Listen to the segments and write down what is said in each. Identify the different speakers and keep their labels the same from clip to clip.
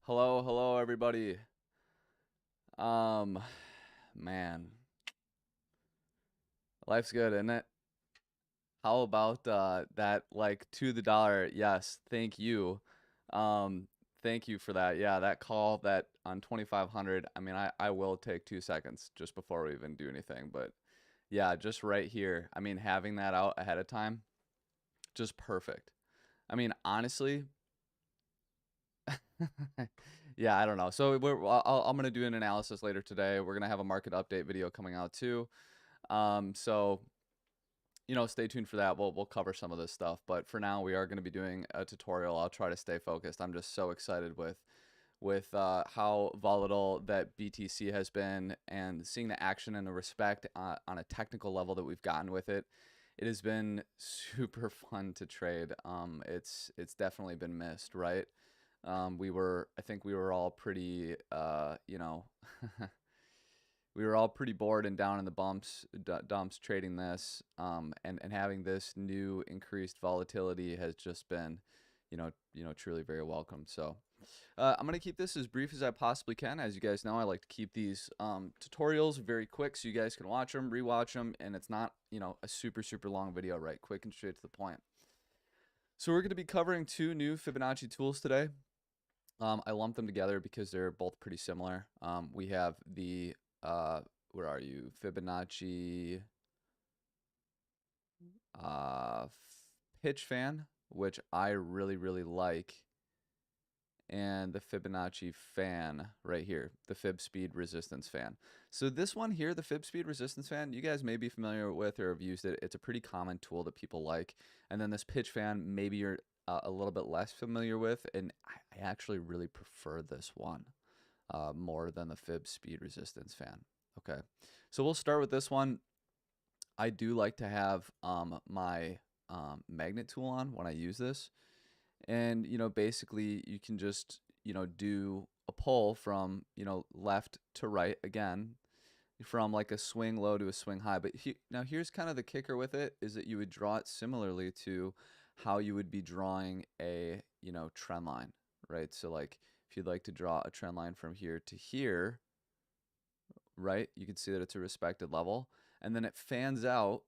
Speaker 1: Hello everybody. Um man, life's good, isn't it? How about that like to the dollar? Yes, thank you. Um thank you for that. Yeah, that call that on 2500. I mean, I will take 2 seconds just before we even do anything, but yeah, just right here. I mean, having that out ahead of time, just perfect. I mean, honestly, yeah, I don't know. So I'm gonna do an analysis later today. We're gonna have a market update video coming out too. So stay tuned for that. We'll cover some of this stuff, but for now, we are going to be doing a tutorial. I'll try to stay focused. I'm just so excited with how volatile that BTC has been and seeing the action and the respect on a technical level that we've gotten with it. It has been super fun to trade. It's definitely been missed, right? I think we were all pretty, we were all pretty bored and down in the dumps trading this, and having this new increased volatility has just been, truly very welcome. So I'm gonna keep this as brief as I possibly can. As you guys know, I like to keep these tutorials very quick so you guys can watch them, rewatch them, and it's not a super long video, right? Quick and straight to the point. So we're gonna be covering two new Fibonacci tools today. I lumped them together because they're both pretty similar. We have the where are you? Fibonacci uh, Pitchfan, which I really like, and the Fibonacci fan right here, the Fib Speed Resistance Fan. So this one here, the Fib Speed Resistance Fan, you guys may be familiar with or have used it. It's a pretty common tool that people like. And then this pitch fan, maybe you're a little bit less familiar with, and I actually really prefer this one more than the Fib Speed Resistance Fan. Okay, so we'll start with this one. I do like to have my magnet tool on when I use this. And, basically you can just, do a pull from, left to right again, from like a swing low to a swing high. But now here's kind of the kicker with it is that you would draw it similarly to how you would be drawing a, trend line, right? So like if you'd like to draw a trend line from here to here, right, you can see that it's a respected level. And then it fans out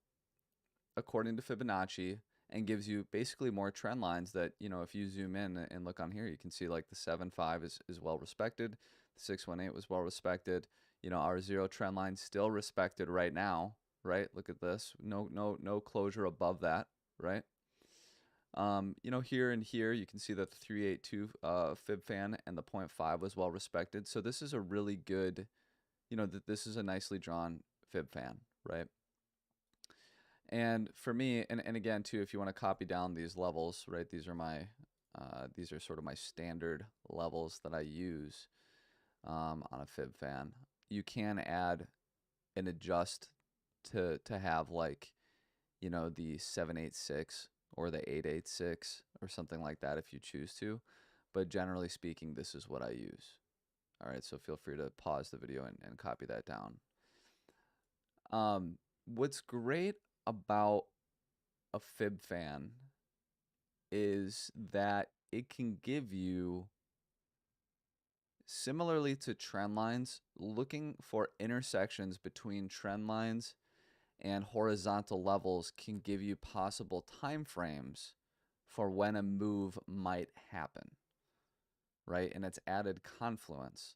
Speaker 1: according to Fibonacci and gives you basically more trend lines that, if you zoom in and look on here, you can see like the 7.5 is well respected. The 618 was well respected. Our zero trend line still respected right now, right? Look at this. No closure above that, right? Here and here, you can see that the 382 fib fan and the 0.5 was well respected. So this is a really good, this is a nicely drawn fib fan, right? And for me, and again too, if you want to copy down these levels, right? These are sort of my standard levels that I use on a fib fan. You can add and adjust to have like, the 786 or the 886 or something like that if you choose to. But generally speaking, this is what I use. All right, so feel free to pause the video and copy that down. What's great about a fib fan is that it can give you, similarly to trend lines, looking for intersections between trend lines and horizontal levels can give you possible time frames for when a move might happen, right? And it's added confluence.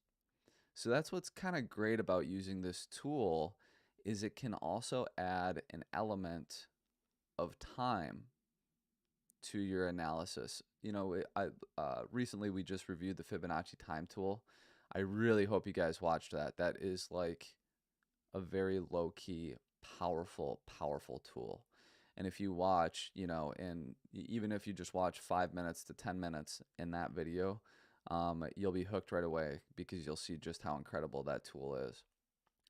Speaker 1: So that's what's kind of great about using this tool is it can also add an element of time to your analysis. Recently we just reviewed the Fibonacci time tool. I really hope you guys watched that. That is like a very low key, powerful tool. And if you watch, and even if you just watch 5 minutes to 10 minutes in that video, you'll be hooked right away because you'll see just how incredible that tool is.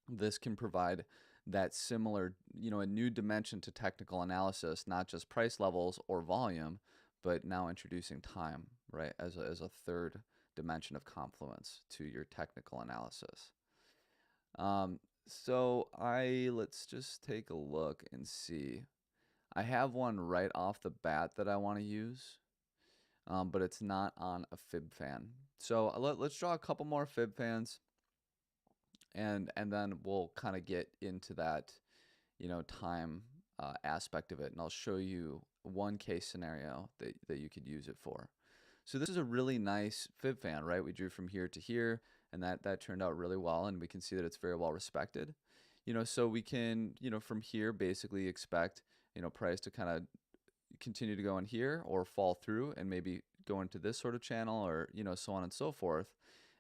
Speaker 1: This can provide that similar, a new dimension to technical analysis, not just price levels or volume, but now introducing time, right, as a third dimension of confluence to your technical analysis. So let's just take a look and see. I have one right off the bat that I want to use. but it's not on a fib fan. So let's draw a couple more fib fans, and then we'll kind of get into that, time aspect of it, and I'll show you one case scenario that you could use it for. So this is a really nice fib fan, right? We drew from here to here, and that turned out really well, and we can see that it's very well respected. So we can, from here basically expect, price to kind of continue to go in here or fall through and maybe go into this sort of channel, or, so on and so forth.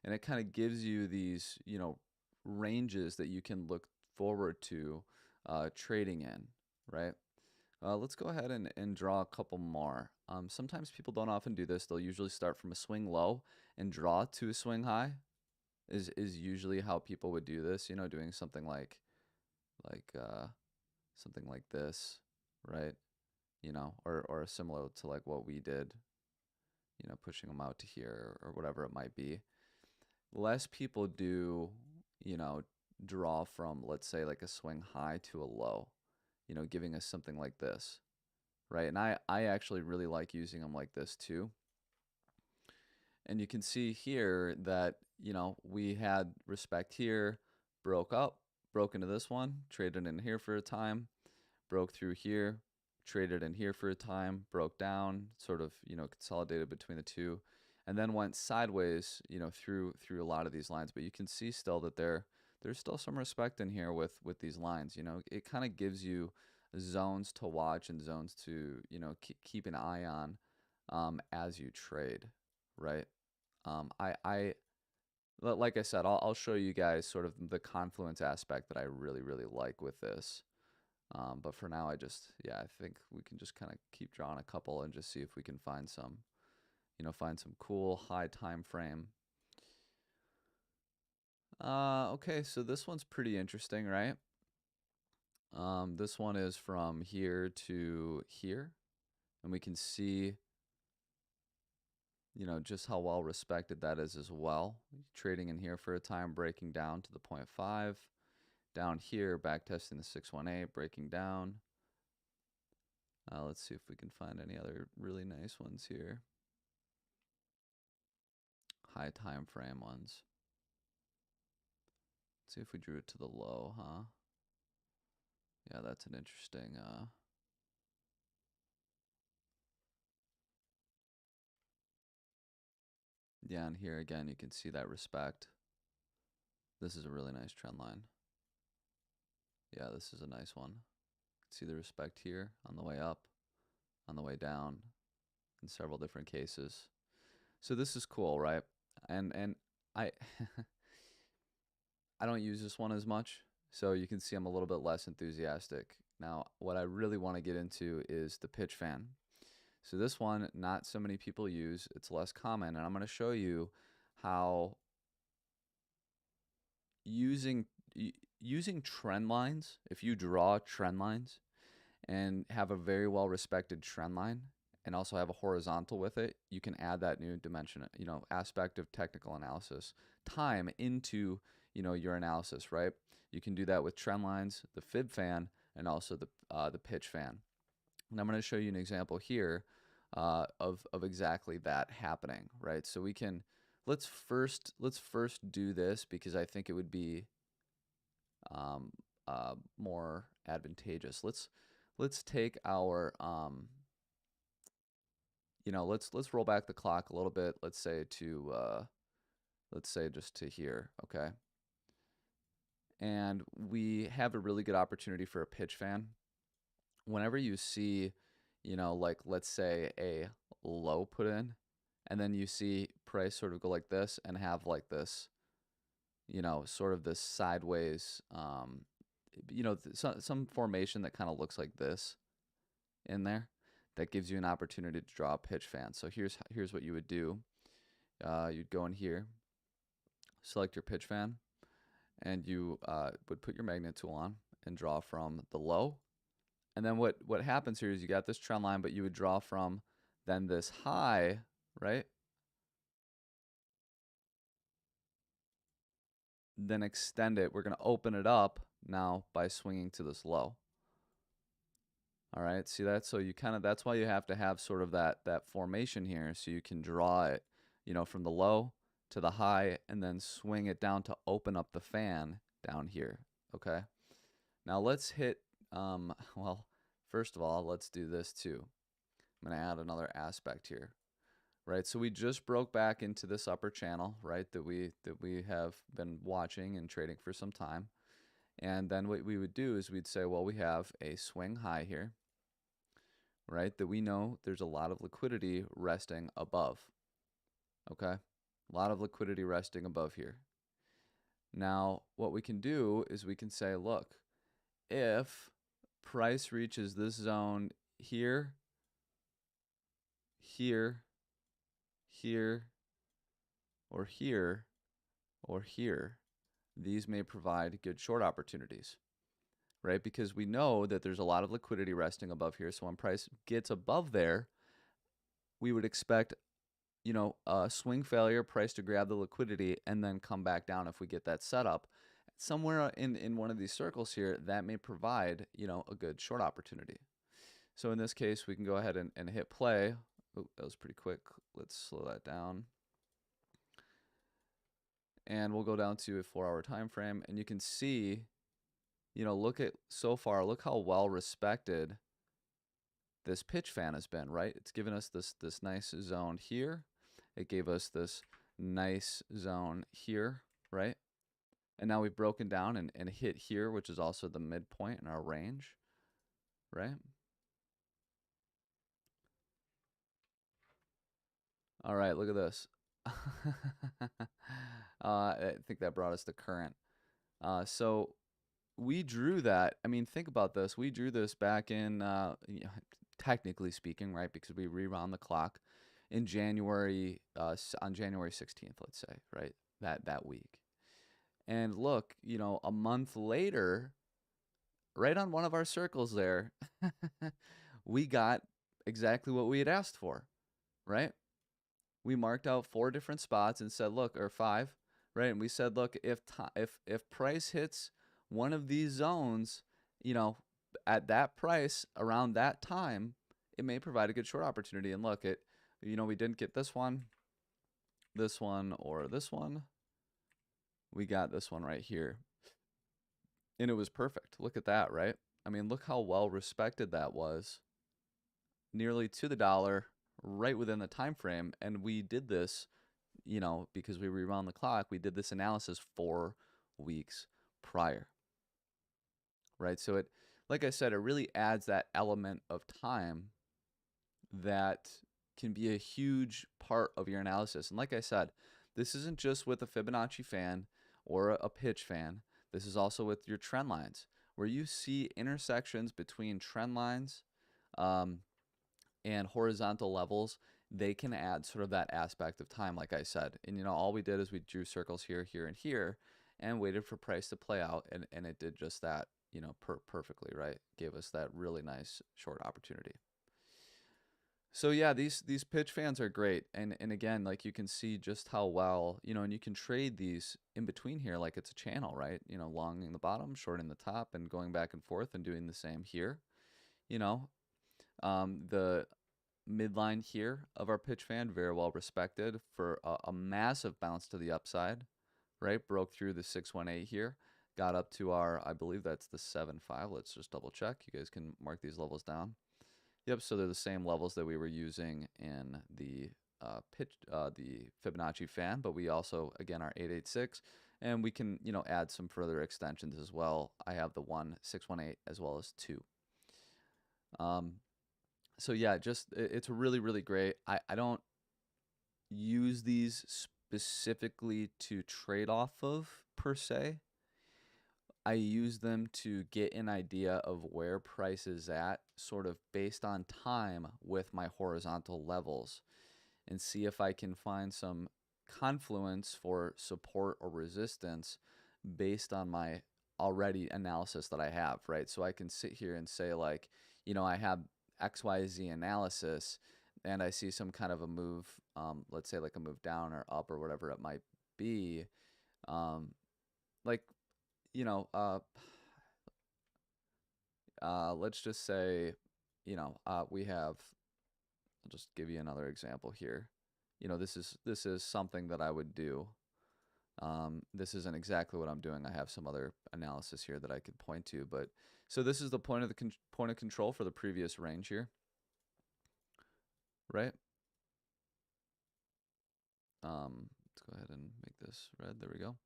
Speaker 1: And it kind of gives you these, ranges that you can look forward to trading in, right? Let's go ahead and draw a couple more. Sometimes people don't often do this. They'll usually start from a swing low and draw to a swing high is usually how people would do this, doing something like something like this, right? Or similar to like what we did, pushing them out to here or whatever it might be. Less people do, draw from, let's say, like a swing high to a low, giving us something like this, right? And I actually really like using them like this too. And you can see here that, we had respect here, broke up, broke into this one, traded in here for a time, broke through here, traded in here for a time, broke down, sort of, consolidated between the two, and then went sideways, through a lot of these lines. But you can see still that there's still some respect in here with these lines. It kind of gives you zones to watch and zones to, keep an eye on as you trade, right? Like I said, I'll show you guys sort of the confluence aspect that I really, really like with this. But for now, I think we can just kind of keep drawing a couple and just see if we can find some, find some cool high time frame. Okay, so this one's pretty interesting, right? This one is from here to here, and we can see, just how well respected that is as well. Trading in here for a time, breaking down to the 0.5. Down here, back testing the 618, breaking down. Let's see if we can find any other really nice ones here. High time frame ones. Let's see if we drew it to the low, huh? Yeah, that's an interesting. Yeah, and here again, you can see that respect. This is a really nice trend line. Yeah, this is a nice one. See the respect here on the way up, on the way down, in several different cases. So this is cool, right? And I I don't use this one as much, so you can see I'm a little bit less enthusiastic. Now, what I really want to get into is the Pitchfan. So this one, not so many people use. It's less common, and I'm going to show you how using trend lines, if you draw trend lines and have a very well respected trend line and also have a horizontal with it, you can add that new dimension, aspect of technical analysis, time into, your analysis, right? You can do that with trend lines, the fib fan, and also the pitch fan. And I'm going to show you an example here of exactly that happening, right? So we can let's first do this because I think it would be more advantageous. Let's take our let's roll back the clock a little bit. Let's say just to here, okay? And we have a really good opportunity for a pitch fan. Whenever you see, like let's say a low put in, and then you see price sort of go like this and have like this, sort of this sideways, some formation that kind of looks like this in there, that gives you an opportunity to draw a pitch fan. So here's what you would do. You'd go in here, select your pitch fan, and you would put your magnet tool on and draw from the low. And then what happens here is you got this trend line, but you would draw from then this high, right? Then extend it. We're going to open it up now by swinging to this low. All right, see that? So you kind of, that's why you have to have sort of that formation here, so you can draw it, you know, from the low to the high and then swing it down to open up the fan down here. Okay. Now let's hit, well, first of all, let's do this too. I'm going to add another aspect here, right? So we just broke back into this upper channel, right, that we have been watching and trading for some time. And then what we would do is we'd say, well, we have a swing high here, right, that we know there's a lot of liquidity resting above. Okay? A lot of liquidity resting above here. Now, what we can do is we can say, look, if price reaches this zone here, here, here, or here, or here, these may provide good short opportunities, right? Because we know that there's a lot of liquidity resting above here. So when price gets above there, we would expect, you know, a swing failure, price to grab the liquidity and then come back down if we get that setup. Somewhere in one of these circles here, that may provide, you know, a good short opportunity. So in this case, we can go ahead and hit play. Oh, that was pretty quick. Let's slow that down. And we'll go down to a 4-hour time frame, and you can see, you know, look at so far, look how well respected this pitch fan has been, right? It's given us this nice zone here. It gave us this nice zone here, right? And now we've broken down and hit here, which is also the midpoint in our range, right? All right, look at this. I think that brought us to current. So we drew that. I mean, think about this. We drew this back in, you know, technically speaking, right? Because we rewound the clock in January, on January 16th, let's say, right? That week. And look, you know, a month later, right on one of our circles there, we got exactly what we had asked for, right? We marked out 4 different spots and said, look, or 5, right? And we said, look, if price hits one of these zones, you know, at that price around that time, it may provide a good short opportunity. And look, you know, we didn't get this one, or this one. We got this one right here. And it was perfect. Look at that, right? I mean, look how well respected that was. Nearly to the dollar, right within the time frame. And we did this, you know, because we rewound the clock, we did this analysis 4 weeks prior, right? So it, like I said, it really adds that element of time that can be a huge part of your analysis. And like I said, this isn't just with a Fibonacci fan or a pitch fan. This is also with your trend lines, where you see intersections between trend lines and horizontal levels. They can add sort of that aspect of time, like I said. And, you know, all we did is we drew circles here, here, and here, and waited for price to play out, and it did just that, you know, perfectly, right? Gave us that really nice short opportunity. So yeah, these pitch fans are great, and again, like, you can see just how well, you know, and you can trade these in between here like it's a channel, right? You know, longing the bottom, shorting the top, and going back and forth and doing the same here. You know, the midline here of our pitch fan, very well respected for a massive bounce to the upside, right? Broke through the 618 here, got up to our, I believe that's the 7.5. Let's just double check. You guys can mark these levels down. Yep, so they're the same levels that we were using in the the Fibonacci fan, but we also, again, are 886, and we can, you know, add some further extensions as well. I have the 618 as well as 2. So yeah, just it's really, really great. I don't use these specifically to trade off of per se. I use them to get an idea of where price is at, sort of based on time with my horizontal levels, and see if I can find some confluence for support or resistance based on my already analysis that I have, right? So I can sit here and say, like, you know, I have XYZ analysis and I see some kind of a move, let's say like a move down or up or whatever it might be, like, you know, let's just say we have, I'll just give you another example here. This is something that I would do. This isn't exactly what I'm doing. I have some other analysis here that I could point to, but so this is the point of control for the previous range here, right? Let's go ahead and make this red. There we go.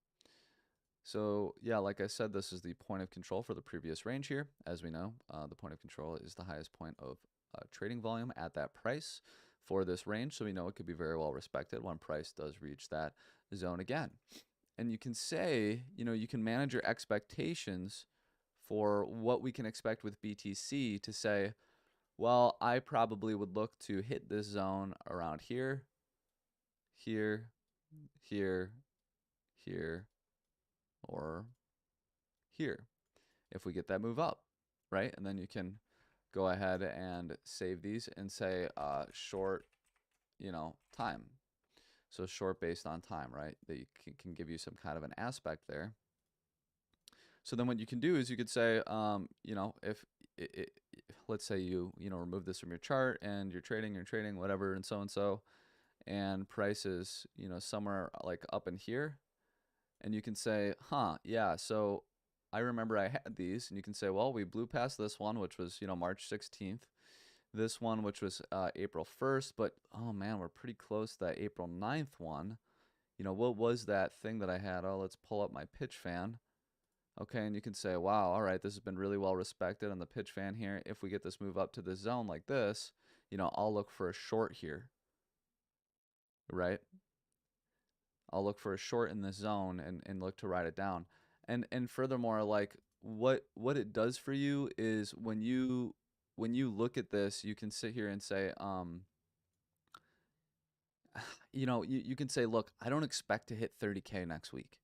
Speaker 1: So yeah, like I said, this is the point of control for the previous range here. As we know, the point of control is the highest point of trading volume at that price for this range. So we know it could be very well respected when price does reach that zone again. And you can say, you can manage your expectations for what we can expect with BTC to say, well, I probably would look to hit this zone around here, here, here, here, or here, if we get that move up, right? And then you can go ahead and save these and say short, time. So short based on time, right? That can give you some kind of an aspect there. So then what you can do is you could say, if let's say you remove this from your chart and you're trading, whatever, and so, and price is, somewhere like up in here, and you can say, yeah, so I remember I had these, and you can say, well, we blew past this one, which was, March 16th, this one, which was April 1st, but oh man, we're pretty close to that April 9th one. What was that thing that I had? Oh, let's pull up my Pitchfan. Okay, and you can say, wow, all right, this has been really well respected on the Pitchfan here. If we get this move up to this zone like this, I'll look for a short here, right? I'll look for a short in this zone and look to write it down. And furthermore, like what it does for you is when you look at this, you can sit here and say, you can say, look, I don't expect to hit 30K next week,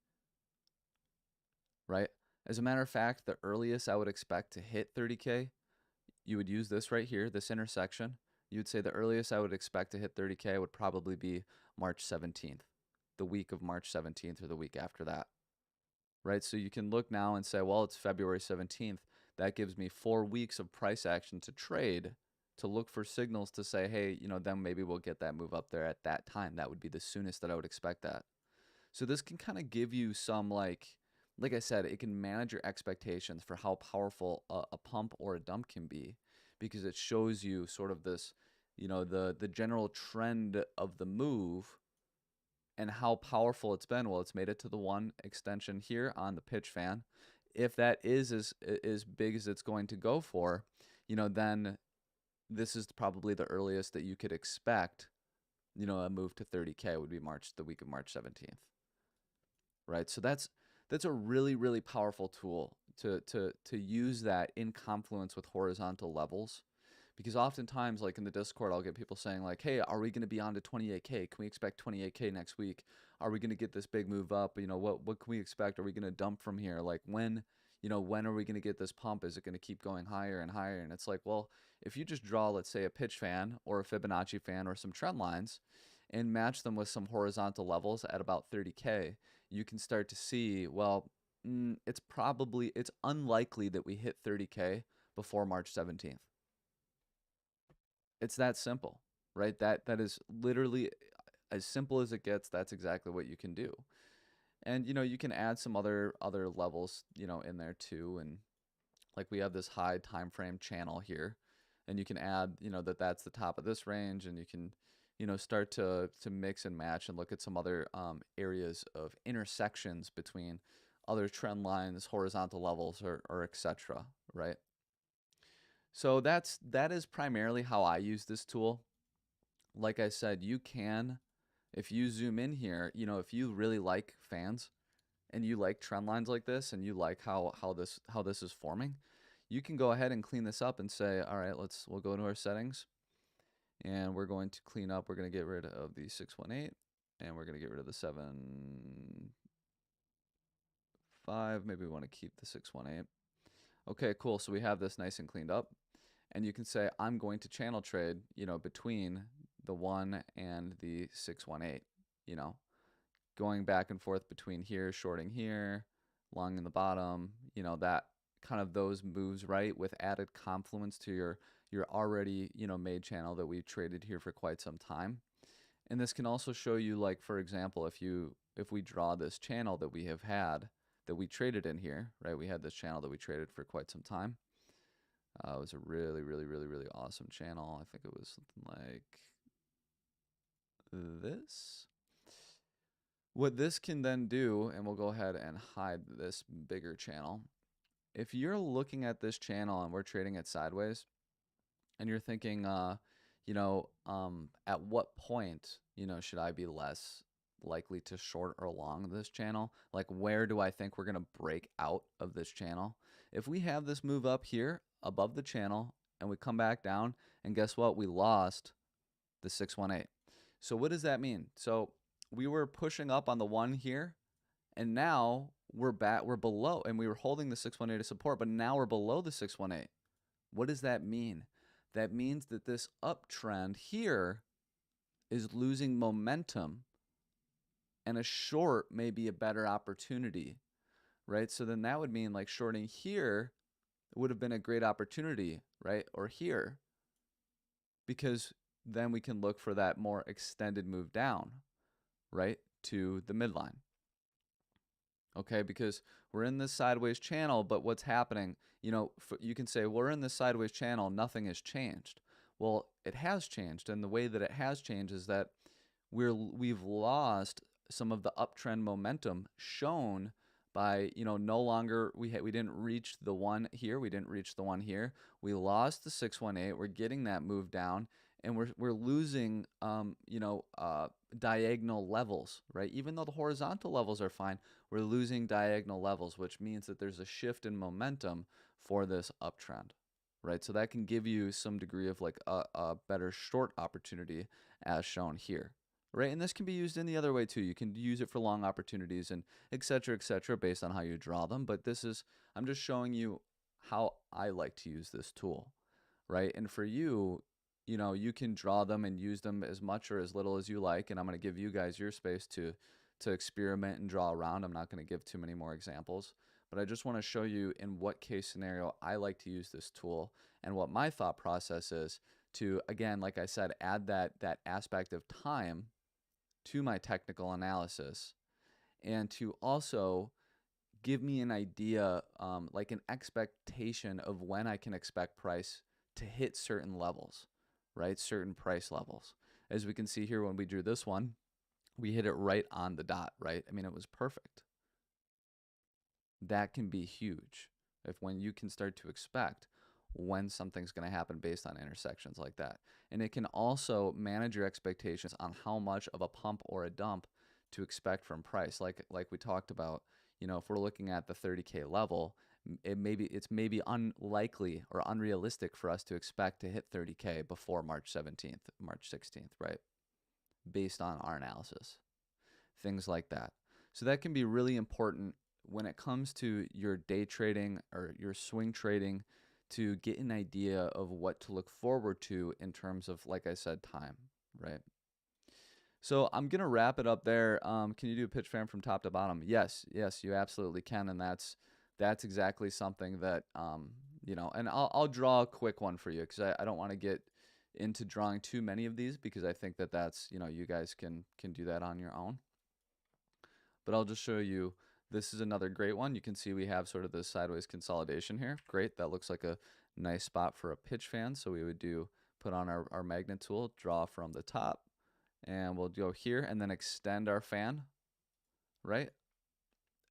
Speaker 1: right? As a matter of fact, the earliest I would expect to hit 30K, you would use this right here, this intersection. You'd say the earliest I would expect to hit 30K would probably be March 17th, the week of March 17th or the week after that, right? So you can look now and say, well, it's February 17th. That gives me 4 weeks of price action to trade, to look for signals to say, hey, then maybe we'll get that move up there at that time. That would be the soonest that I would expect that. So this can kind of give you some, like I said, it can manage your expectations for how powerful a pump or a dump can be, because it shows you sort of this, the general trend of the move and how powerful it's been. Well, it's made it to the one extension here on the Pitchfan. If that is as big as it's going to go for, then this is probably the earliest that you could expect, a move to 30K would be the week of March 17th. Right? So that's a really, really powerful tool to use that in confluence with horizontal levels. Because oftentimes, like in the Discord, I'll get people saying like, hey, are we going to be on to 28K? Can we expect 28K next week? Are we going to get this big move up? What can we expect? Are we going to dump from here? Like when are we going to get this pump? Is it going to keep going higher and higher? And it's like, well, if you just draw, let's say, a pitch fan or a Fibonacci fan or some trend lines and match them with some horizontal levels at about 30K, you can start to see, well, it's unlikely that we hit 30K before March 17th. It's that simple, right? That is literally as simple as it gets. That's exactly what you can do. And you can add some other levels, in there too. And like we have this high time frame channel here, and you can add, that's the top of this range, and you can start to mix and match and look at some other areas of intersections between other trend lines, horizontal levels, or etc. Right? So that is primarily how I use this tool. Like I said, you can, if you zoom in here, if you really like fans and you like trend lines like this and you like how this is forming, you can go ahead and clean this up and say, all right, we'll go to our settings and we're going to clean up. We're going to get rid of the 618 and we're going to get rid of the 7.5. Maybe we want to keep the 618. Okay, cool. So we have this nice and cleaned up. And you can say, I'm going to channel trade, between the 1 and the 618, going back and forth between here, shorting here, long in the bottom, that kind of those moves right with added confluence to your already, you know, made channel that we traded here for quite some time. And this can also show you, like, for example, if we draw this channel that we have had that we traded in here, right? We had this channel that we traded for quite some time. It was a really, really, really, really awesome channel. I think it was something like this. What this can then do, and we'll go ahead and hide this bigger channel. If you're looking at this channel and we're trading it sideways, and you're thinking, you know, at what point, you know, should I be less likely to short or long this channel? Like, where do I think we're going to break out of this channel? If we have this move up here above the channel and we come back down, and guess what? We lost the 618. So what does that mean? So we were pushing up on the 1 here, and now we're below, and we were holding the 618 as support, but now we're below the 618. What does that mean? That means that this uptrend here is losing momentum, and a short may be a better opportunity, right? So then that would mean, like, shorting here would have been a great opportunity, right? Or here, because then we can look for that more extended move down, right, to the midline. Okay, because we're in this sideways channel, but what's happening, you know, you can say, we're in this sideways channel, nothing has changed. Well, it has changed, and the way that it has changed is that we've lost some of the uptrend momentum shown by, you know, no longer, we didn't reach the 1 here, we didn't reach the 1 here, we lost the 618, we're getting that move down, and we're losing, you know, diagonal levels, right? Even though the horizontal levels are fine, we're losing diagonal levels, which means that there's a shift in momentum for this uptrend, right? So that can give you some degree of, like, a better short opportunity as shown here, right? And this can be used in the other way too. You can use it for long opportunities and et cetera, based on how you draw them. But this is, I'm just showing you how I like to use this tool, right? And for you, you know, you can draw them and use them as much or as little as you like. And I'm going to give you guys your space to experiment and draw around. I'm not going to give too many more examples, but I just want to show you in what case scenario I like to use this tool and what my thought process is to, again, like I said, add that aspect of time to my technical analysis, and to also give me an idea, like an expectation of when I can expect price to hit certain levels, right? Certain price levels. As we can see here, when we drew this one, we hit it right on the dot, right? I mean, it was perfect. That can be huge when you can start to expect when something's going to happen based on intersections like that. And it can also manage your expectations on how much of a pump or a dump to expect from price. Like we talked about, you know, if we're looking at the 30K level, it's maybe unlikely or unrealistic for us to expect to hit 30K before March 17th, March 16th, right? Based on our analysis, things like that. So that can be really important when it comes to your day trading or your swing trading, to get an idea of what to look forward to in terms of, like I said, time, right? So I'm going to wrap it up there. Can you do a pitch fan from top to bottom? Yes, you absolutely can. And that's exactly something that, you know, and I'll draw a quick one for you, because I don't want to get into drawing too many of these, because I think that that's, you know, you guys can do that on your own. But I'll just show you. This is another great one. You can see we have sort of this sideways consolidation here. Great. That looks like a nice spot for a pitch fan. So we would put on our magnet tool, draw from the top, and we'll go here and then extend our fan, right?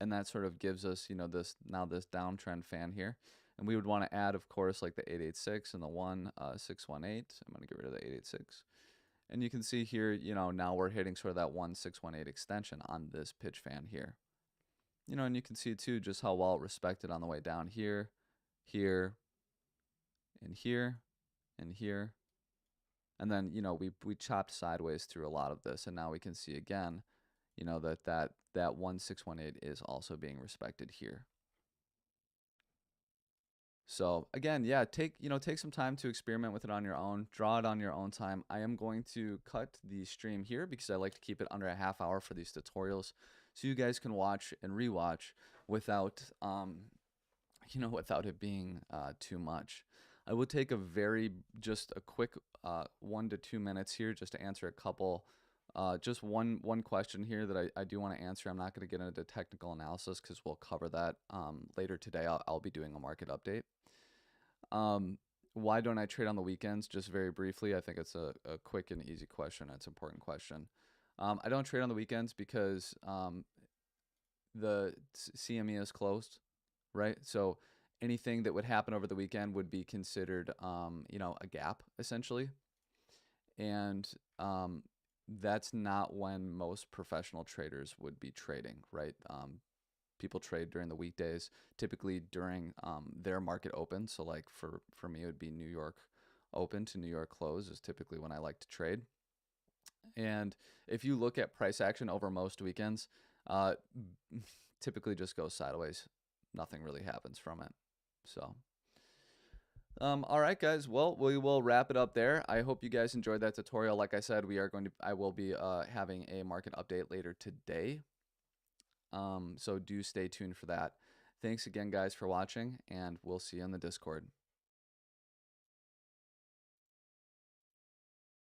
Speaker 1: And that sort of gives us, you know, this downtrend fan here. And we would want to add, of course, like the 886 and the 1618. I'm going to get rid of the 886. And you can see here, you know, now we're hitting sort of that 1618 extension on this pitch fan here. You know, and you can see too just how well respected on the way down here, here, and here, and here. And then, you know, we chopped sideways through a lot of this, and now we can see again, you know, that 1618 is also being respected here. So again, yeah, take some time to experiment with it on your own, draw it on your own time. I am going to cut the stream here because I like to keep it under a half hour for these tutorials, so you guys can watch and rewatch without you know, without it being too much. I will take just a quick 1 to 2 minutes here just to answer a couple, just one question here that I do want to answer. I'm not going to get into technical analysis because we'll cover that later today. I'll be doing a market update. Why don't I trade on the weekends? Just very briefly, I think it's a quick and easy question. It's an important question. I don't trade on the weekends because the CME is closed, right? So anything that would happen over the weekend would be considered, you know, a gap essentially. And that's not when most professional traders would be trading, right? People trade during the weekdays, typically during their market open. So like for me, it would be New York open to New York close is typically when I like to trade. And if you look at price action over most weekends, typically just goes sideways. Nothing really happens from it. So, all right, guys. Well, we will wrap it up there. I hope you guys enjoyed that tutorial. Like I said, I will be having a market update later today. So do stay tuned for that. Thanks again, guys, for watching, and we'll see you in the Discord.